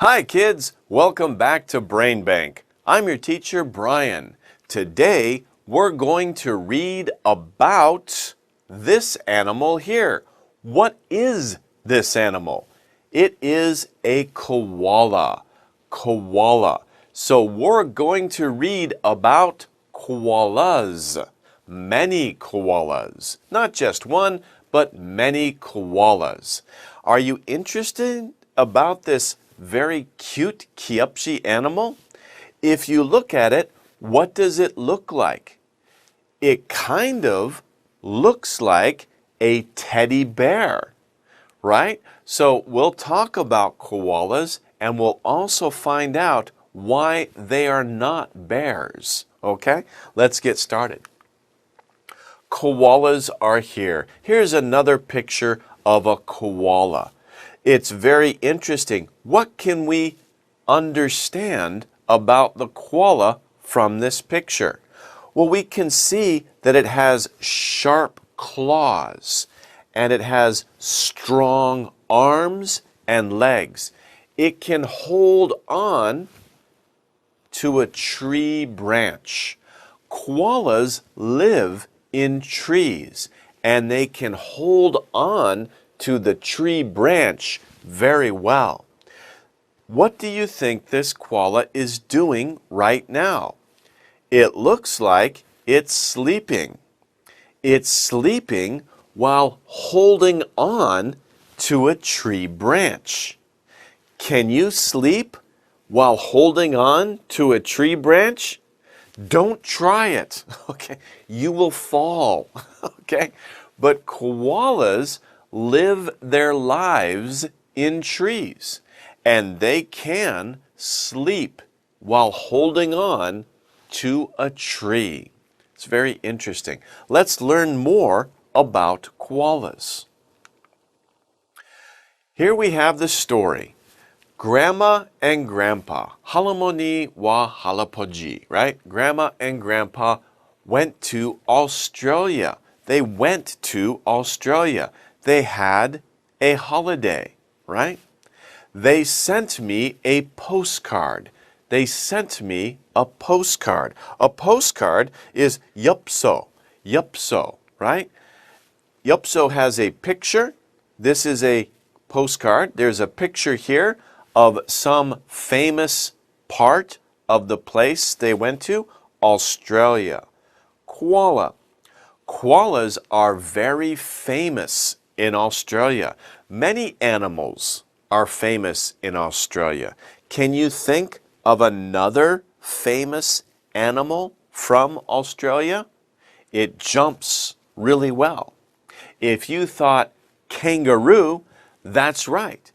Hi kids, welcome back to Brain Bank. I'm your teacher Brian. Today we're going to read about this animal here. What is this animal? It is a koala. Koala. So we're going to read about koalas. Many koalas. Not just one, but many koalas. Are you interested about this very cute kyepsi animal? If you look at it, what does it look like? It kind of looks like a teddy bear, right? So we'll talk about koalas and we'll also find out why they are not bears, okay? Let's get started. Koalas are here. Here's another picture of a koala. It's very interesting. What can we understand about the koala from this picture? Well, we can see that it has sharp claws and it has strong arms and legs. It can hold on to a tree branch. Koalas live in trees and they can hold on to the tree branch very well. What do you think this koala is doing right now? It looks like it's sleeping. It's sleeping while holding on to a tree branch. Can you sleep while holding on to a tree branch? Don't try it, okay? You will fall, okay? But koalas live their lives in trees, and they can sleep while holding on to a tree. It's very interesting. Let's learn more about koalas. Here we have the story. Grandma and Grandpa, 할아버지와 할아버지, right? Grandma and Grandpa went to Australia. They went to Australia. They had a holiday, right? They sent me a postcard. They sent me a postcard. A postcard is 엽서, right? 엽서 has a picture. This is a postcard. There's a picture here of some famous part of the place they went to, Australia. Koala. Koalas are very famous in Australia. Many animals are famous in Australia. Can you think of another famous animal from Australia? It jumps really well. If you thought kangaroo, that's right.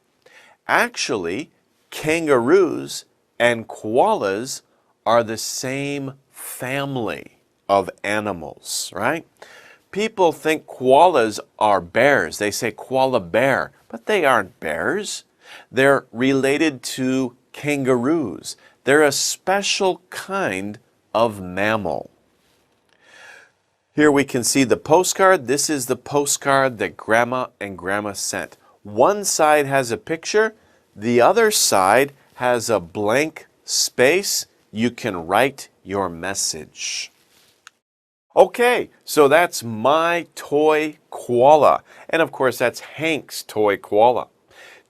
Actually, kangaroos and koalas are the same family of animals, right? People think koalas are bears. They say koala bear, but they aren't bears. They're related to kangaroos. They're a special kind of mammal. Here we can see the postcard. This is the postcard that Grandma and Grandma sent. One side has a picture. The other side has a blank space. You can write your message. Okay, so that's my toy koala. And of course, that's Hank's toy koala.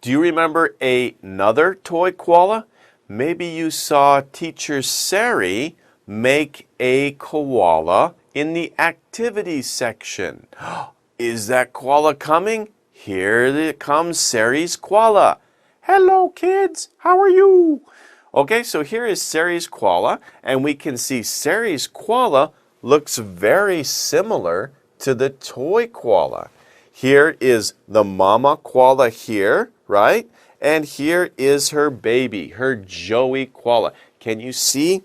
Do you remember another toy koala? Maybe you saw teacher Sari make a koala in the activities section. Is that koala coming? Here comes Sari's koala. Hello, kids. How are you? Okay, so here is Sari's koala, and we can see Sari's koala looks very similar to the toy koala. Here is the mama koala here, right? And here is her baby, her Joey koala. Can you see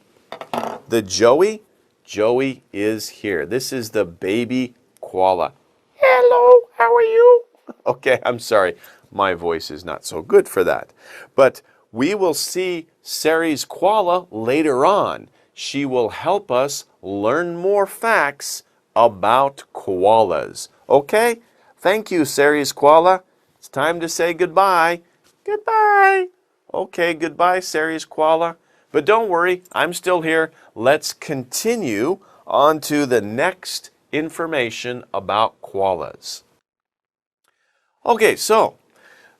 the Joey? Joey is here. This is the baby koala. Hello, how are you? Okay, I'm sorry. My voice is not so good for that. But we will see Sari's koala later on. She will help us learn more facts about koalas. Okay? Thank you, Sari's koala. It's time to say goodbye. Goodbye. Okay, goodbye, Ceres koala. But don't worry, I'm still here. Let's continue on to the next information about koalas. Okay, so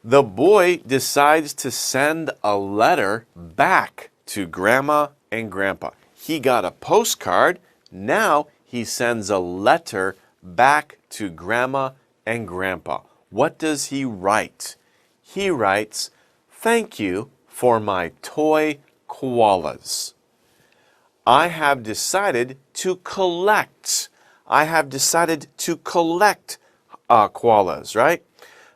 the boy decides to send a letter back to Grandma and Grandpa. He got a postcard. Now he sends a letter back to Grandma and Grandpa. What does he write? He writes, "Thank you for my toy koalas. I have decided to collect. I have decided to collect koalas," right?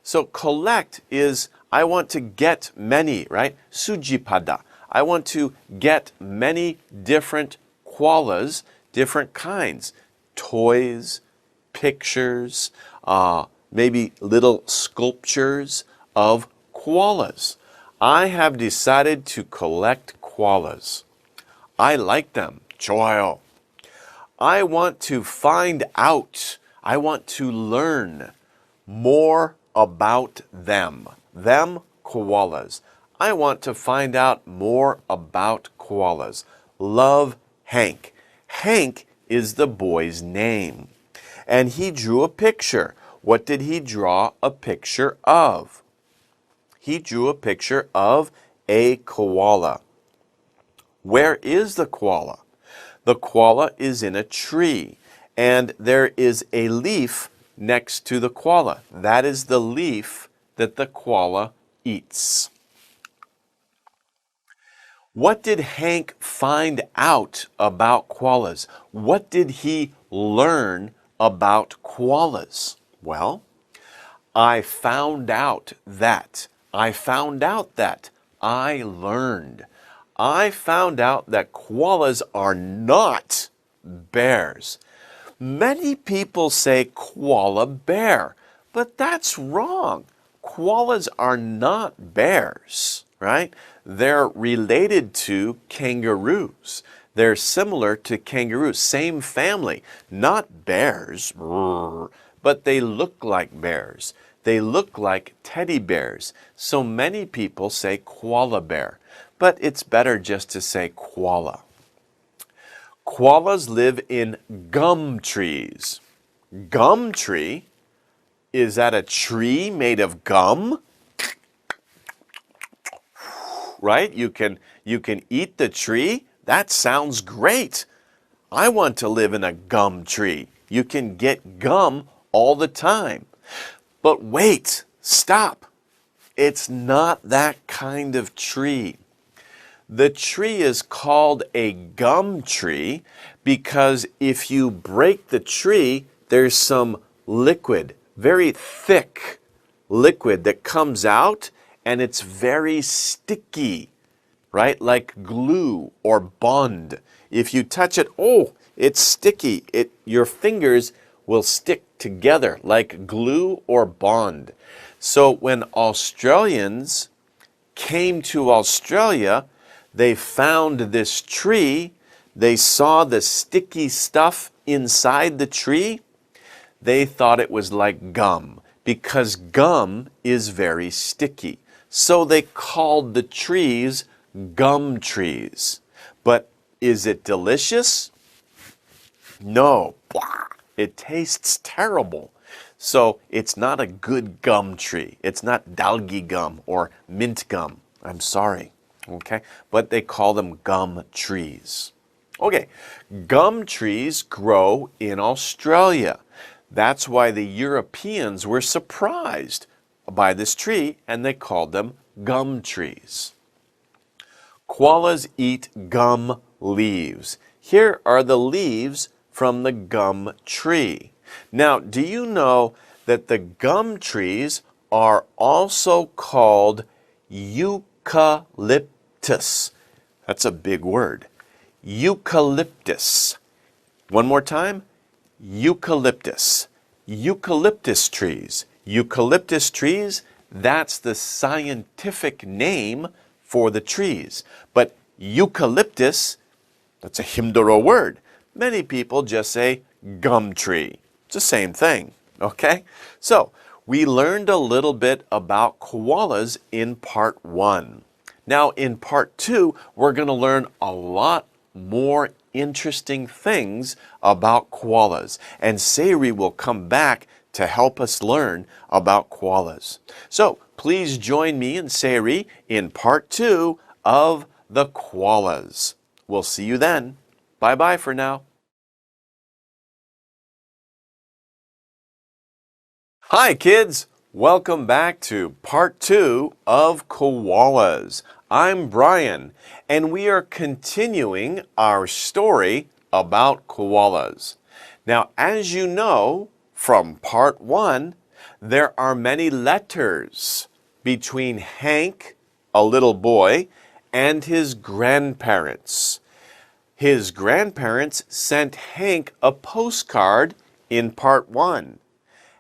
So collect is I want to get many, right? Sujipada. I want to get many different koalas, different kinds. Toys, pictures, maybe little sculptures of koalas. I have decided to collect koalas. I like them. 좋아요. I want to find out. I want to learn more about them. Them, koalas. I want to find out more about koalas. Love, Hank. Hank is the boy's name. And he drew a picture. What did he draw a picture of? He drew a picture of a koala. Where is the koala? The koala is in a tree, and there is a leaf next to the koala. That is the leaf that the koala eats. What did Hank find out about koalas? What did he learn about koalas? Well, I found out that. I found out that. I learned. I found out that koalas are not bears. Many people say koala bear, but that's wrong. Koalas are not bears, right? They're related to kangaroos. They're similar to kangaroos, same family, not bears, but they look like bears. They look like teddy bears. So many people say koala bear, but it's better just to say koala. Koalas live in gum trees. Gum tree? Is that a tree made of gum? Right? You can eat the tree? That sounds great. I want to live in a gum tree. You can get gum all the time. But wait, stop. It's not that kind of tree. The tree is called a gum tree because if you break the tree, there's some liquid, very thick liquid that comes out, and it's very sticky, right? Like glue or bond. If you touch it, oh, it's sticky. Your fingers will stick together like glue or bond. So when Australians came to Australia, they found this tree. They saw the sticky stuff inside the tree. They thought it was like gum because gum is very sticky. So they called the trees gum trees. But is it delicious? No. It tastes terrible. So it's not a good gum tree. It's not dalgi gum or mint gum. I'm sorry. Okay? But they call them gum trees. Okay. Gum trees grow in Australia. That's why the Europeans were surprised by this tree and they called them gum trees. Koalas eat gum leaves. Here are the leaves from the gum tree. Now, do you know that the gum trees are also called eucalyptus? That's a big word. Eucalyptus. One more time. Eucalyptus. Eucalyptus trees. Eucalyptus trees, that's the scientific name for the trees. But eucalyptus, that's a 힘들어 word. Many people just say gum tree. It's the same thing, okay? So, we learned a little bit about koalas in part 1. Now, in part 2, we're going to learn a lot more interesting things about koalas. And Sayri will come back to help us learn about koalas. So, please join me and Sayri in part 2 of the koalas. We'll see you then. Bye-bye for now. Hi, kids. Welcome back to part 2 of koalas. I'm Brian, and we are continuing our story about koalas. Now, as you know from part 1, there are many letters between Hank, a little boy, and his grandparents. His grandparents sent Hank a postcard in part 1.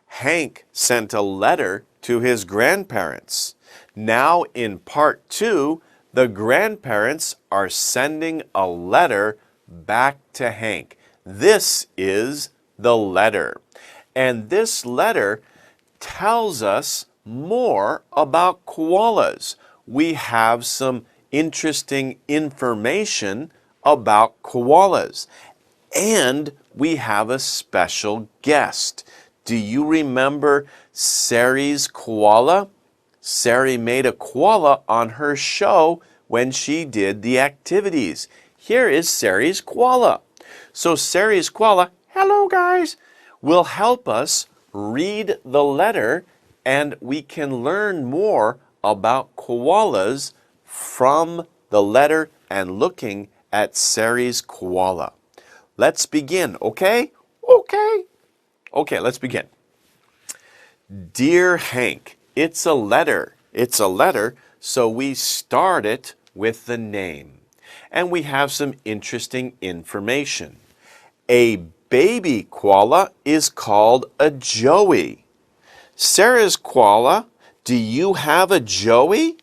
Hank sent a letter to his grandparents. Now in part 2, the grandparents are sending a letter back to Hank. This is the letter. And this letter tells us more about koalas. We have some interesting information about koalas. And we have a special guest. Do you remember Sari's koala? Sari made a koala on her show when she did the activities. Here is Sari's koala. So Sari's koala, hello guys, will help us read the letter, and we can learn more about koalas from the letter and looking at Sari's koala. Let's begin, okay? Okay, let's begin. Dear Hank, it's a letter. It's a letter, so we start it with the name. And we have some interesting information. A baby koala is called a joey. Sarah's koala, do you have a joey?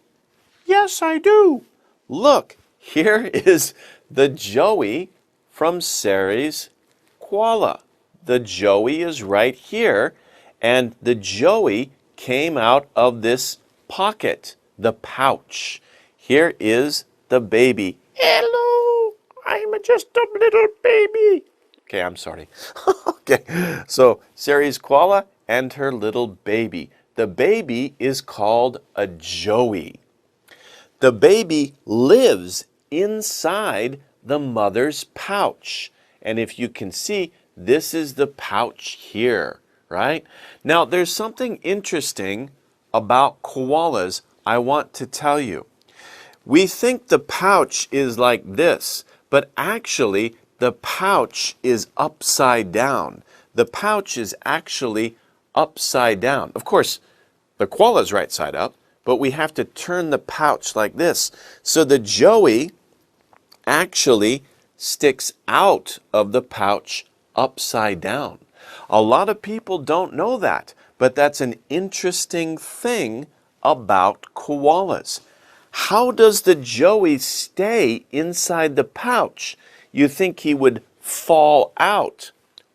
Yes, I do. Look, here is the joey from Sarah's koala. The joey is right here, and the joey came out of this pocket, the pouch. Here is the baby. Hello, I'm just a little baby. Okay, I'm sorry. Okay, so Sari's koala and her little baby. The baby is called a joey. The baby lives inside the mother's pouch. And if you can see, this is the pouch here, right? Now, there's something interesting about koalas I want to tell you. We think the pouch is like this, but actually the pouch is upside down. The pouch is actually upside down. Of course, the koala is right side up, but we have to turn the pouch like this. So the joey actually sticks out of the pouch upside down. A lot of people don't know that, but that's an interesting thing about koalas. How does the joey stay inside the pouch? You think he would fall out.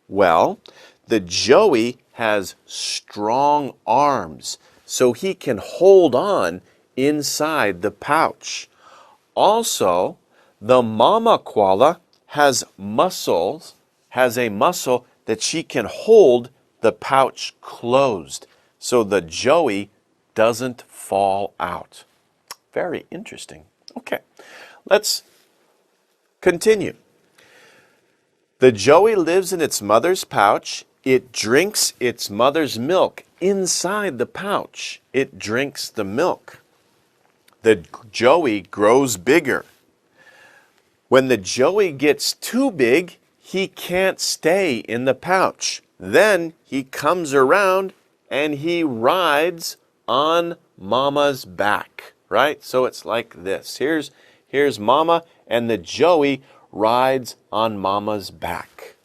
Well, the joey has strong arms, so he can hold on inside the pouch. Also, the mama koala has a muscle that she can hold the pouch closed, so the joey doesn't fall out. Very interesting. Okay, let's continue. The joey lives in its mother's pouch. It drinks its mother's milk inside the pouch. It drinks the milk. The joey grows bigger. When the joey gets too big, he can't stay in the pouch. Then he comes around and he rides on mama's back, right? So it's like this. Here's mama, and the joey rides on mama's back.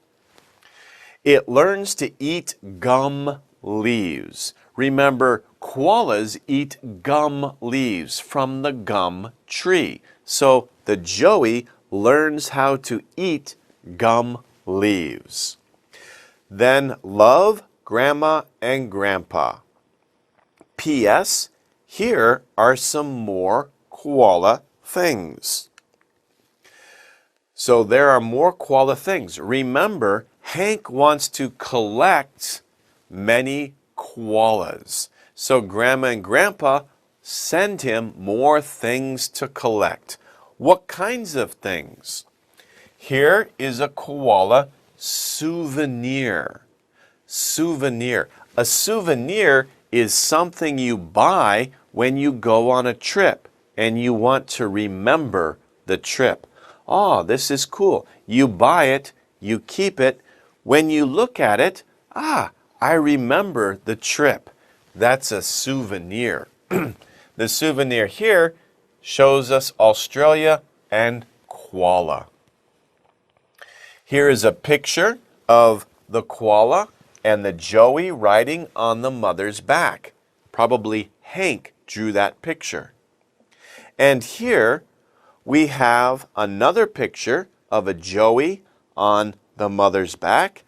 It learns to eat gum leaves. Remember, koalas eat gum leaves from the gum tree. So the joey learns how to eat gum leaves. Then love Grandma and Grandpa. P.S. Here are some more koala things. So there are more koala things. Remember, Hank wants to collect many koalas. So Grandma and Grandpa send him more things to collect. What kinds of things? Here is a koala souvenir. Souvenir. A souvenir is something you buy when you go on a trip and you want to remember the trip. Oh, this is cool. You buy it, you keep it. When you look at it, I remember the trip. That's a souvenir. The souvenir here shows us Australia and koala. Here is a picture of the koala and the joey riding on the mother's back. Probably Hank drew that picture. And here we have another picture of a joey on the mother's back.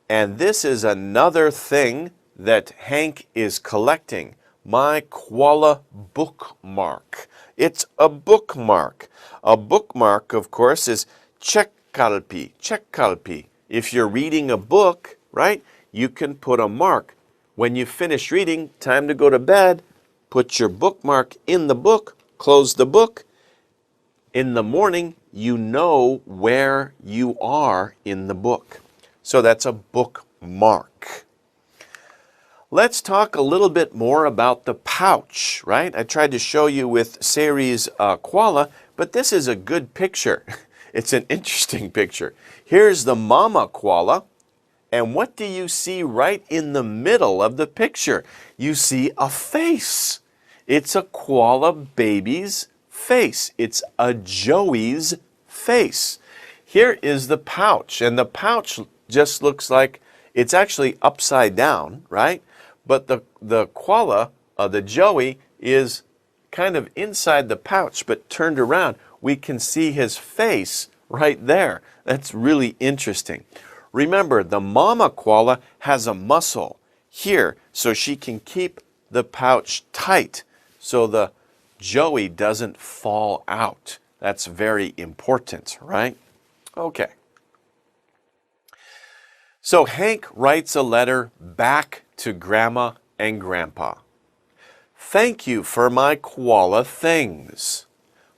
And this is another thing that Hank is collecting. My koala bookmark. It's a bookmark. A bookmark, of course, is 책갈피, 책갈피. If you're reading a book, right, you can put a mark. When you finish reading, time to go to bed, put your bookmark in the book, close the book. In the morning, you know where you are in the book. So that's a bookmark. Let's talk a little bit more about the pouch, right? I tried to show you with Sari's koala, but this is a good picture. It's an interesting picture. Here's the mama koala, and what do you see right in the middle of the picture? You see a face. It's a koala baby's face. It's a joey's face. Here is the pouch, and the pouch just looks like it's actually upside down, right? But the koala, the joey, is kind of inside the pouch, but turned around. We can see his face right there. That's really interesting. Remember, the mama koala has a muscle here, so she can keep the pouch tight so the joey doesn't fall out. That's very important, right? Okay. So Hank writes a letter back to Grandma and Grandpa. Thank you for my koala things.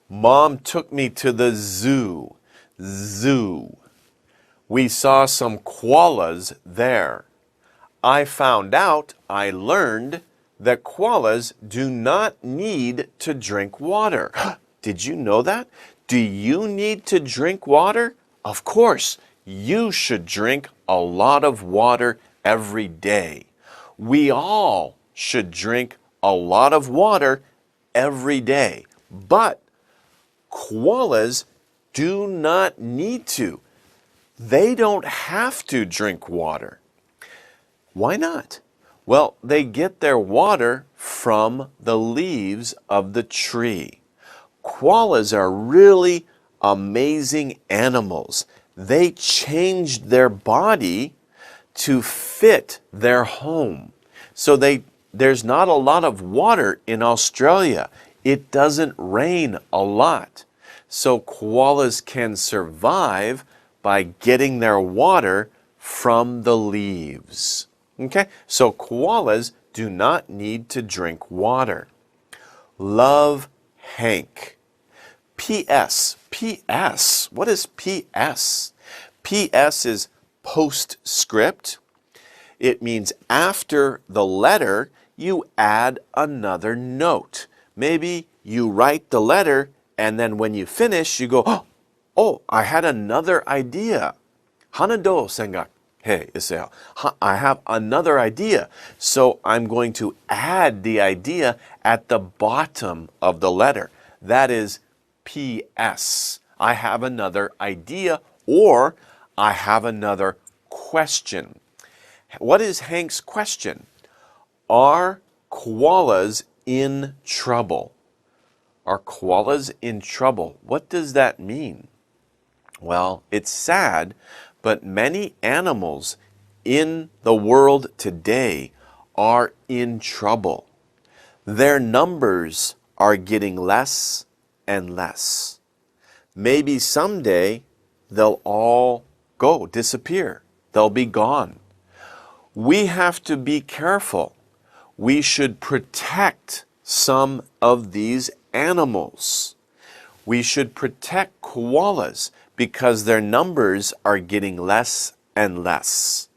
Mom took me to the zoo. Zoo. We saw some koalas there. I learned that koalas do not need to drink water. Did you know that? Do you need to drink water? Of course, you should drink a lot of water every day. We all should drink a lot of water every day. But koalas do not need to. They don't have to drink water. Why not? Well, they get their water from the leaves of the tree. Koalas are really amazing animals. They changed their body to fit their home. So there's not a lot of water in Australia. It doesn't rain a lot. So koalas can survive by getting their water from the leaves. Okay? So koalas do not need to drink water. Love, Hank. P.S. P.S. What is P.S.? P.S. is postscript. It means after the letter, you add another note. Maybe you write the letter, and then when you finish, you go, oh, I had another idea. 하나 더 생각해 있어요. I have another idea. So I'm going to add the idea at the bottom of the letter. That is P.S. I have another idea, or I have another question. What is Hank's question? Are koalas in trouble? Are koalas in trouble? What does that mean? Well, it's sad, but many animals in the world today are in trouble. Their numbers are getting less and less. Maybe someday they'll all disappear. They'll be gone. We have to be careful. We should protect some of these animals. We should protect koalas because their numbers are getting less and less.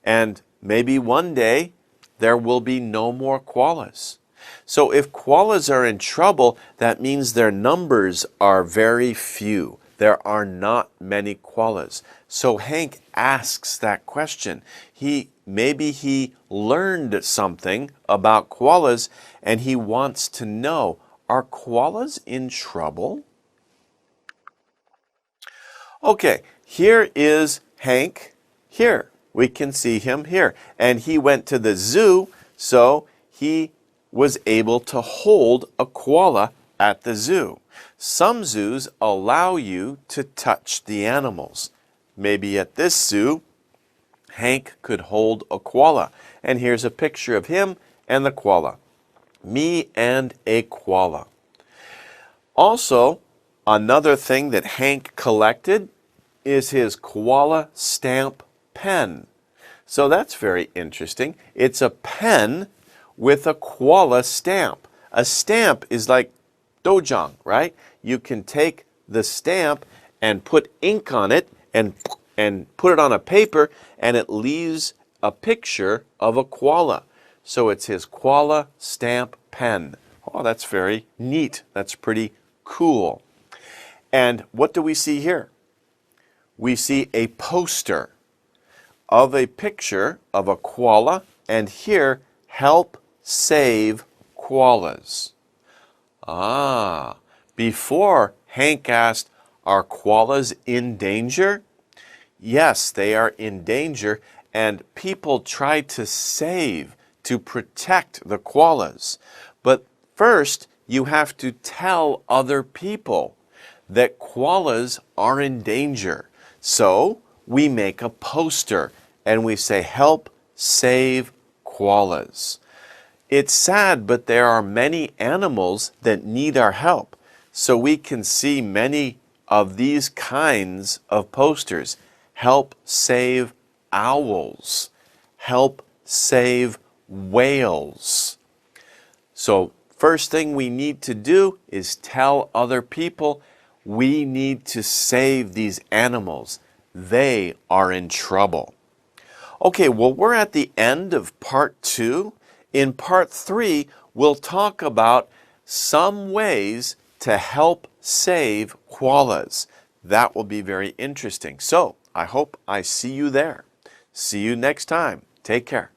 And maybe one day there will be no more koalas. So if koalas are in trouble, that means their numbers are very few. There are not many koalas. So Hank asks that question. Maybe he learned something about koalas and he wants to know, are koalas in trouble? Okay, here is Hank. Here, we can see him here. And he went to the zoo, so he was able to hold a koala at the zoo. Some zoos allow you to touch the animals. Maybe at this zoo, Hank could hold a koala. And here's a picture of him and the koala. Me and a koala. Also, another thing that Hank collected is his koala stamp pen. So that's very interesting. It's a pen with a koala stamp. A stamp is like dojang, right? You can take the stamp and put ink on it and put it on a paper and it leaves a picture of a koala. So it's his koala stamp pen. Oh, that's very neat. That's pretty cool. And what do we see here? We see a poster of a picture of a koala, and here, help save koalas. Before Hank asked, are koalas in danger? Yes, they are in danger, and people try to protect the koalas. But first, you have to tell other people that koalas are in danger. So, we make a poster and we say, help save koalas. It's sad, but there are many animals that need our help. So we can see many of these kinds of posters. Help save owls. Help save whales. So first thing we need to do is tell other people we need to save these animals. They are in trouble. Okay, well, we're at the end of part 2. In part 3, we'll talk about some ways to help save koalas. That will be very interesting. So, I hope I see you there. See you next time. Take care.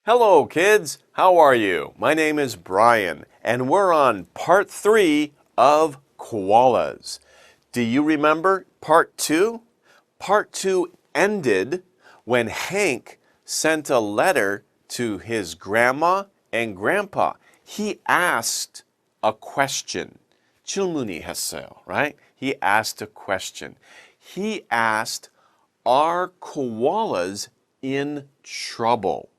Hello, kids. How are you? My name is Brian, and we're on part 3 of koalas. Do you remember part 2? Part 2 ended when Hank sent a letter to his grandma and grandpa. He asked a question. 질문이 했어요, right? He asked a question. He asked, are koalas in trouble?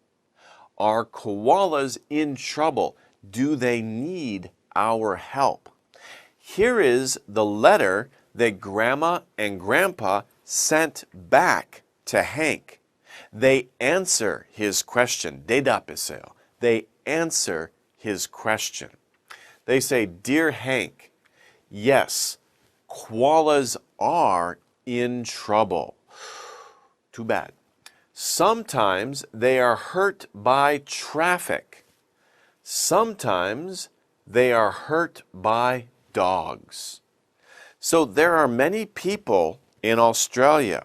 Are koalas in trouble? Do they need our help? Here is the letter that Grandma and Grandpa sent back to Hank. They answer his question. 대답했어요. They answer his question. They say, Dear Hank, yes, koalas are in trouble. Too bad. Sometimes they are hurt by traffic. Sometimes they are hurt by dogs. So there are many people in Australia.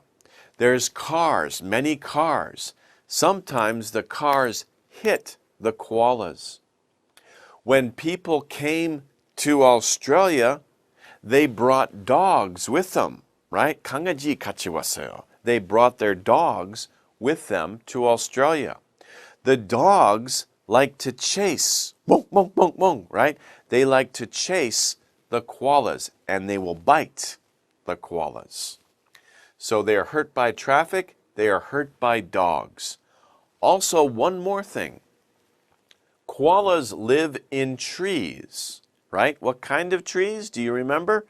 There's cars, many cars. Sometimes the cars hit the koalas. When people came to Australia, they brought dogs with them, right? 강아지 같이 왔어요. They brought their dogs with them to Australia. The dogs like to chase, bonk, bonk, bonk, bonk, right? They like to chase the koalas and they will bite the koalas. So they are hurt by traffic, they are hurt by dogs. Also, one more thing. Koalas live in trees, right? What kind of trees? Do you remember?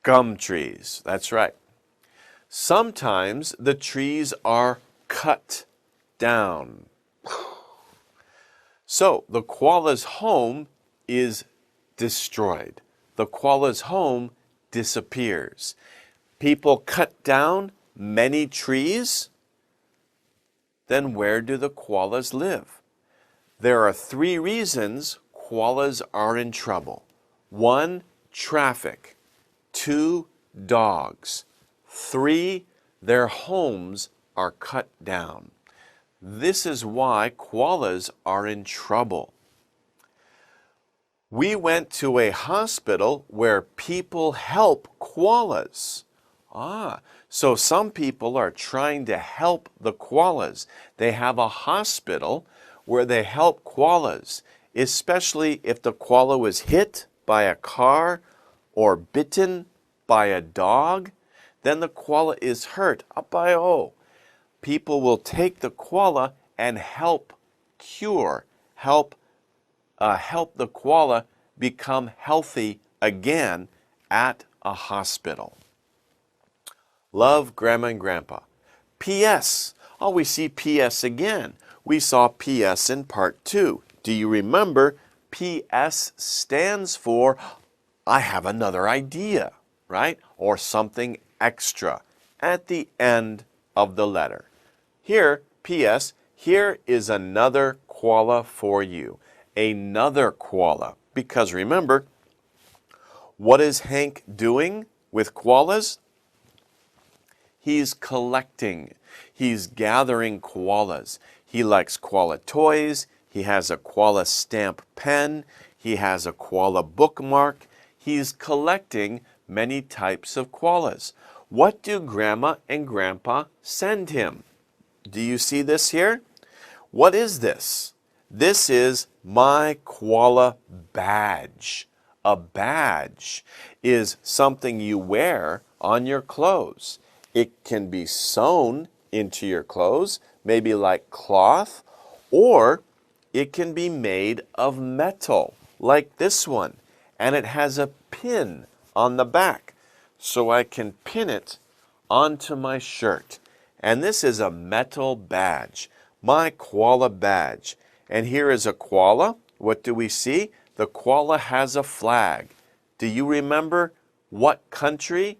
Gum trees. That's right. Sometimes the trees are cut down. So the koala's home is destroyed. The koala's home disappears. People cut down many trees. Then where do the koalas live? There are 3 reasons koalas are in trouble. 1, traffic. 2, dogs. 3, their homes are cut down. This is why koalas are in trouble. We went to a hospital where people help koalas. So some people are trying to help the koalas. They have a hospital where they help koalas, especially if the koala was hit by a car or bitten by a dog. Then the koala is hurt. Apayo. People will take the koala and help the koala become healthy again at a hospital. Love, Grandma and Grandpa. P.S. Oh, we see P.S. again. We saw P.S. in part 2. Do you remember? P.S. stands for I have another idea, right? Or something extra at the end of the letter. Here, P.S., here is another koala for you. Another koala. Because remember, what is Hank doing with koalas? He's collecting. He's gathering koalas. He likes koala toys. He has a koala stamp pen. He has a koala bookmark. He's collecting many types of koalas. What do Grandma and Grandpa send him? Do you see this here? What is this? This is my koala badge. A badge is something you wear on your clothes. It can be sewn into your clothes, maybe like cloth, or it can be made of metal, like this one. And it has a pin on the back, so I can pin it onto my shirt. And this is a metal badge, my koala badge. And here is a koala. What do we see? The koala has a flag. Do you remember what country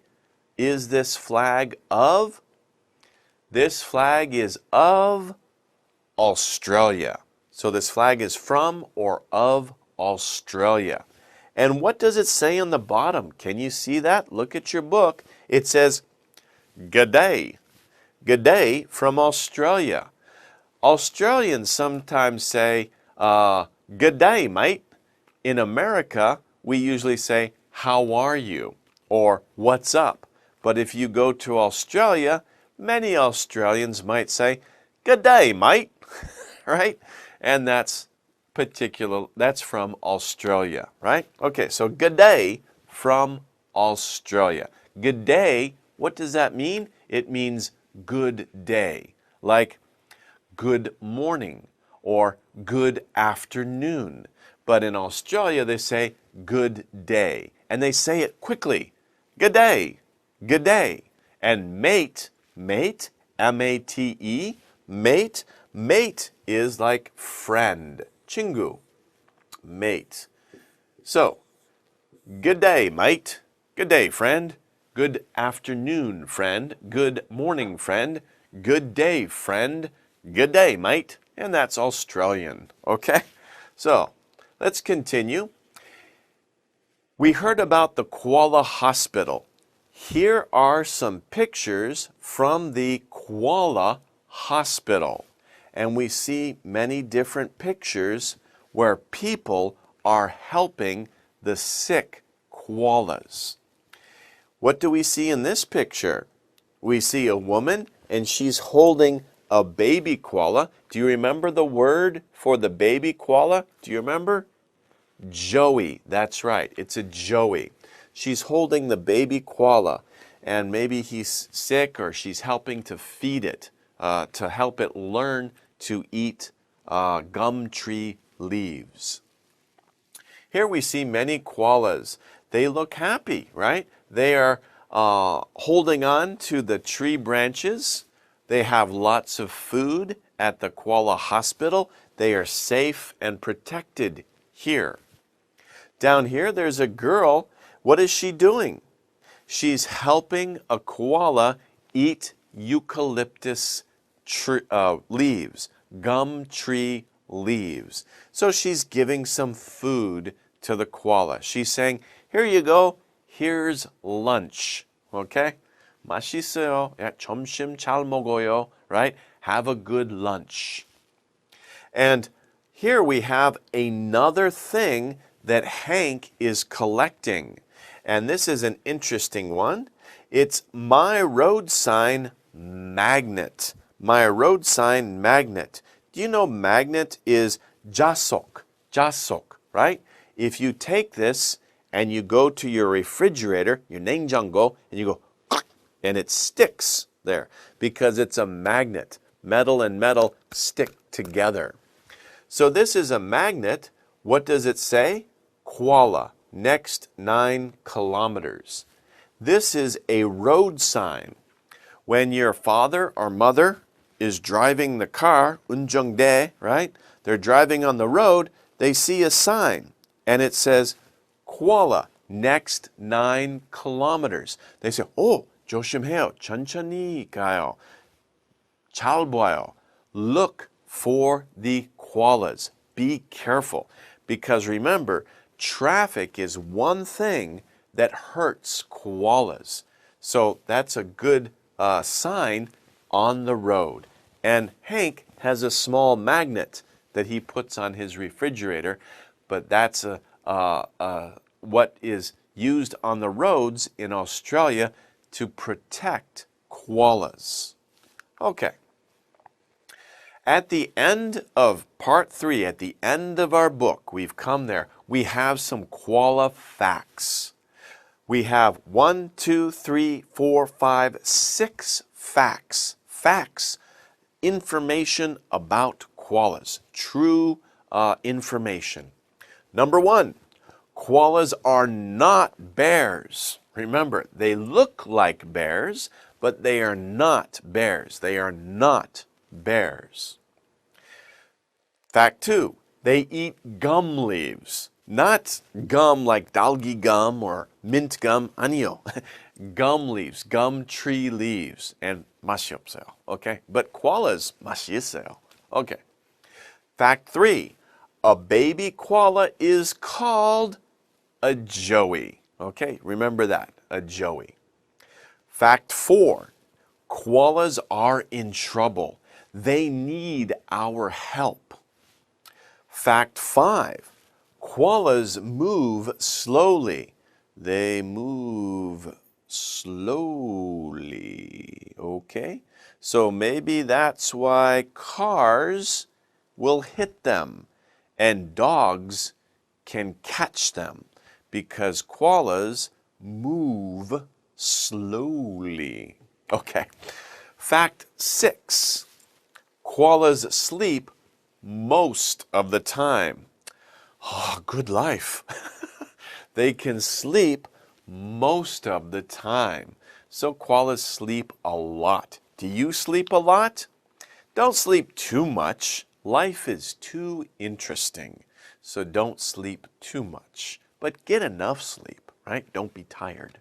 is this flag of? This flag is of Australia. So this flag is from or of Australia. And what does it say on the bottom? Can you see that? Look at your book. It says, "Good day." Good day from Australia. Australians sometimes say, good day, mate. In America, we usually say, how are you? Or what's up? But if you go to Australia, many Australians might say, good day, mate. Right? And that's from Australia, right? Okay, so good day from Australia. Good day, what does that mean? It means good day, like good morning or good afternoon. But in Australia, they say good day, and they say it quickly. Good day, good day. And mate, M-A-T-E, mate is like friend, 친구, mate. So, good day, mate. Good day, friend. Good afternoon, friend. Good morning, friend. Good day, friend. Good day, mate. And that's Australian, okay? So, let's continue. We heard about the koala hospital. Here are some pictures from the koala hospital. And we see many different pictures where people are helping the sick koalas. What do we see in this picture? We see a woman and she's holding a baby koala. Do you remember the word for the baby koala? Do you remember? Joey. That's right. It's a joey. She's holding the baby koala and maybe he's sick or she's helping to feed it, to help it learn to eat gum tree leaves. Here we see many koalas. They look happy, right? They are holding on to the tree branches. They have lots of food at the koala hospital. They are safe and protected here. Down here, there's a girl. What is she doing? She's helping a koala eat eucalyptus leaves, gum tree leaves. So she's giving some food to the koala. She's saying, here you go, here's lunch. Okay? 맛있어요. 점심 잘 먹어요. Right? Have a good lunch. And here we have another thing that Hank is collecting. And this is an interesting one. It's my road sign magnet. My road sign magnet. Do you know magnet is jasok? Jasok, right? If you take this and you go to your refrigerator, your 냉장고, and you go, and it sticks there because it's a magnet. Metal and metal stick together. So this is a magnet. What does it say? Koala, next 9 kilometers. This is a road sign. When your father or mother is driving the car, 운전대, right? They're driving on the road, they see a sign, and it says, koala, next 9 kilometers. They say, oh, 조심해요. 천천히 가요. 잘 봐요. Look for the koalas. Be careful. Because remember, traffic is one thing that hurts koalas. So that's a good sign on the road. And Hank has a small magnet that he puts on his refrigerator, but that's what is used on the roads in Australia to protect koalas. Okay. At the end of part 3, at the end of our book, we've come there. We have some koala facts. We have 1, 2, 3, 4, 5, 6 facts. Facts. Information about koalas. True information. Number 1, koalas are not bears. Remember, they look like bears, but they are not bears. They are not bears. Fact 2, they eat gum leaves. Not gum like dalgi gum or mint gum, 아니요. Gum leaves, gum tree leaves. And 맛이 없어요. Okay? But koalas, 맛이 있어요. Okay. Fact 3, a baby koala is called a joey. Okay? Remember that, a joey. Fact 4, koalas are in trouble. They need our help. Fact 5, koalas move slowly. They move slowly. Okay? So maybe that's why cars will hit them and dogs can catch them because koalas move slowly. Okay. Fact 6, koalas sleep most of the time. Oh, good life. They can sleep most of the time. So koalas sleep a lot. Do you sleep a lot? Don't sleep too much. Life is too interesting. So don't sleep too much. But get enough sleep, right? Don't be tired.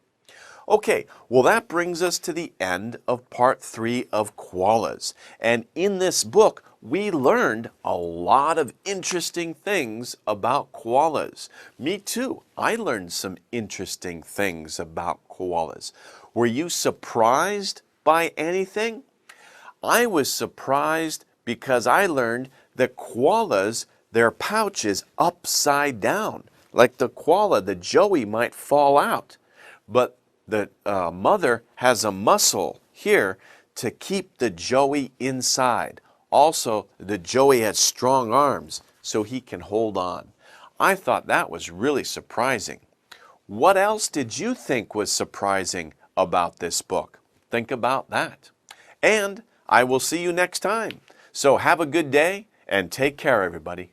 Okay, well that brings us to the end of part 3 of koalas. And in this book, we learned a lot of interesting things about koalas. Me too. I learned some interesting things about koalas. Were you surprised by anything? I was surprised because I learned that koalas, their pouch is upside down. Like the koala, the joey might fall out. But the mother has a muscle here to keep the joey inside. Also, the joey has strong arms, so he can hold on. I thought that was really surprising. What else did you think was surprising about this book? Think about that. And I will see you next time. So have a good day and take care, everybody.